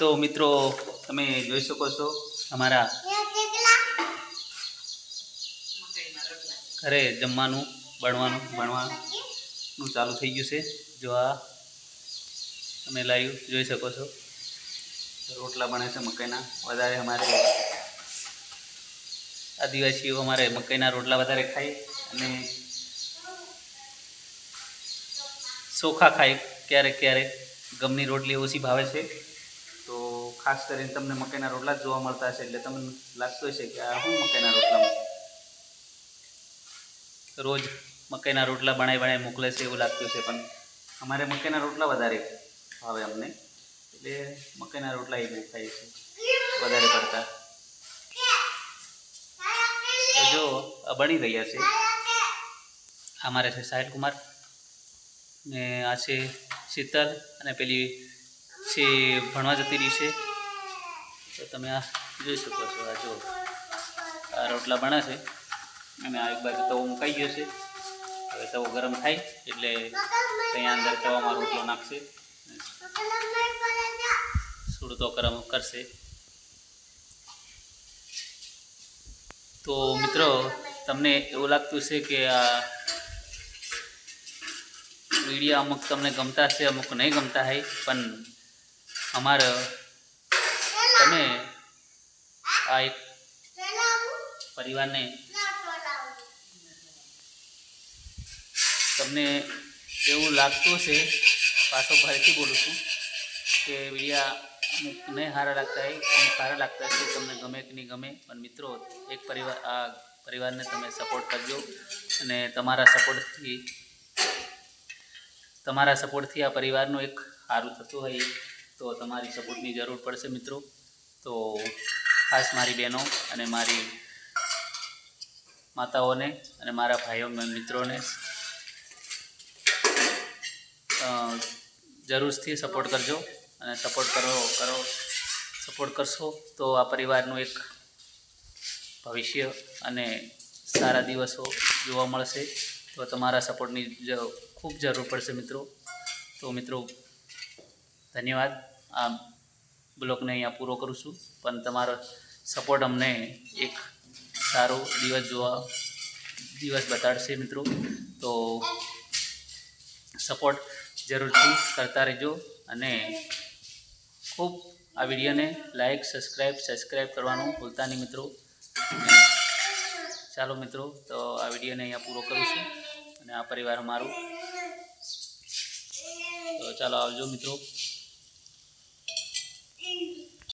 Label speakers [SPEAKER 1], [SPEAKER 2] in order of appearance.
[SPEAKER 1] तो मित्रों तमे જોઈ શકો છો અમારા ઘરે જમવાનું ભણવાનું ચાલુ થઈ ગયું છે। જો આ તમે લાઈવ જોઈ શકો છો રોટલા બને છે મકાઈના। વધારે અમારે આદિવાસીઓ અમારે મકાઈના રોટલા વધારે ખાય અને ચોખા ખાય, ક્યારેક ક્યારેક ગમની રોટલી ઓછી ભાવે છે। तो खास કરીને તમને મકાઈના રોટલા જોવા મળતા હશે એટલે તમને લાગતું હશે કે આ શું મકાઈના રોટલા રોજ મકાઈના રોટલા બનાવી મોકલે છે એવું લાગતું છે, પણ અમારે મકાઈના રોટલા વધારે ભાવે અમને, એટલે મકાઈના રોટલા એ બહુ ખાઈએ છે વધારે પડતા। તો જો આ બની રહ્યા છે, અમારે છે સાહિલ કુમાર ને આ છે શીતલ અને પેલી છે ભણવા જતી રહી છે। તો તમે આ જોઈ શકો છો, આ જો આ રોટલા બને છે અને આ એક બાજુ તવો મુકાઈ ગયો છે। હવે તવો ગરમ થાય એટલે ત્યાં અંદર તવામાં રોટલો નાખશે, સુડતો ગરમ કરશે। તો મિત્રો તમને એવું લાગતું છે કે આ વિડીયો અમુક તમને ગમતા છે, અમુક નહીં ગમતા હોય, પણ અમારે તમે આ એક પરિવારને તમને એવું લાગતું છે, પાછો ફરીથી બોલું છું કે વિડીયા અમુક નહીં સારા લાગતા હોય, અમુક સારા લાગતા છે, તમને ગમે કે નહીં ગમે, પણ મિત્રો એક આ પરિવારને તમે સપોર્ટ કરજો અને તમારા સપોર્ટથી આ પરિવારનું એક સારું થતું હોય તો તમારી સપોર્ટની જરૂર પડશે મિત્રો। તો ખાસ મારી બહેનો અને મારી માતાઓને અને મારા ભાઈઓ મિત્રોને જરૂરથી સપોર્ટ કરજો અને સપોર્ટ કરશો તો આ પરિવારનું એક ભવિષ્ય અને સારા દિવસો જોવા મળશે। તો તમારા સપોર્ટની ખૂબ જરૂર પડશે મિત્રો। તો મિત્રો ધન્યવાદ। આ બ્લોગને અહીંયા પૂરો કરું છું, પણ તમારો સપોર્ટ અમને એક સારો દિવસ બતાડશે મિત્રો। તો સપોર્ટ જરૂરથી કરતા રહેજો અને ખૂબ આ વિડીયોને લાઈક સબસ્ક્રાઈબ કરવાનું ભૂલતા નહીં મિત્રો। ચાલો મિત્રો, તો આ વિડીયોને અહીંયા પૂરો કરું છું અને આ પરિવાર મારું, તો ચાલો આવજો મિત્રો।